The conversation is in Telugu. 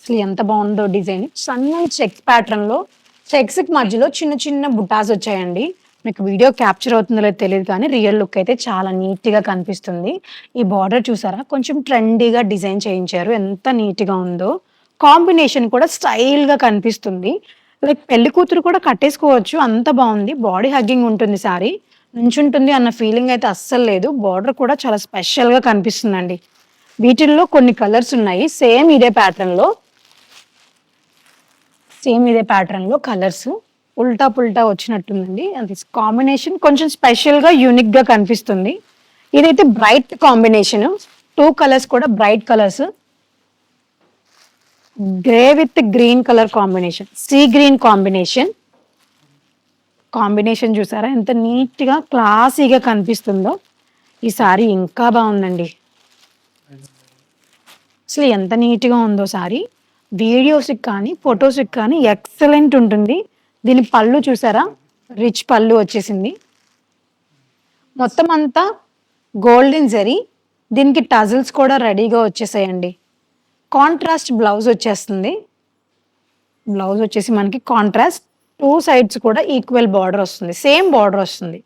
అసలు ఎంత బాగుందో డిజైన్. సన్నని చెక్స్ ప్యాటర్న్ లో చెక్స్ కి మధ్యలో చిన్న చిన్న బుటాస్ వచ్చాయండి. మీకు వీడియో క్యాప్చర్ అవుతుందో లేదో తెలియదు కానీ రియల్ లుక్ అయితే చాలా నీట్ గా కనిపిస్తుంది. ఈ బార్డర్ చూసారా, కొంచెం ట్రెండీగా డిజైన్ చేయించారు. ఎంత నీట్ గా ఉందో. కాంబినేషన్ కూడా స్టైల్ గా కనిపిస్తుంది. లైక్ పెళ్లి కూతురు కూడా కట్టేసుకోవచ్చు, అంత బాగుంది. బాడీ హగ్గింగ్ ఉంటుంది సారీ, నుంచుంటుంది అన్న ఫీలింగ్ అయితే అస్సలు లేదు. బార్డర్ కూడా చాలా స్పెషల్ గా కనిపిస్తుందండి. వీటిల్లో కొన్ని కలర్స్ ఉన్నాయి. సేమ్ ఇదే ప్యాటర్న్ లో కలర్స్ ఉల్టా పుల్టా వచ్చినట్టుందండి. అది కాంబినేషన్ కొంచెం స్పెషల్ గా యూనిక్ గా కనిపిస్తుంది. ఇదైతే బ్రైట్ కాంబినేషన్, 2 కలర్స్ కూడా bright colours. Grey with green colour combination, sea green combination. Combination చూసారా ఎంత నీట్ గా క్లాసీగా కనిపిస్తుందో. ఈ సారీ ఇంకా బాగుందండి. అసలు ఎంత నీట్ గా ఉందో సారీ. వీడియోస్కి కానీ ఫొటోస్కి కానీ ఎక్సలెంట్ ఉంటుంది. దీని పళ్ళు చూసారా, రిచ్ పళ్ళు వచ్చేసింది. మొత్తం అంతా గోల్డెన్ జరీ. దీనికి టజిల్స్ కూడా రెడీగా వచ్చేసాయండి. కాంట్రాస్ట్ బ్లౌజ్ వచ్చేస్తుంది. బ్లౌజ్ వచ్చేసి మనకి కాంట్రాస్ట్, 2 సైడ్స్ కూడా ఈక్వల్ బార్డర్ వస్తుంది, సేమ్ బార్డర్ వస్తుంది.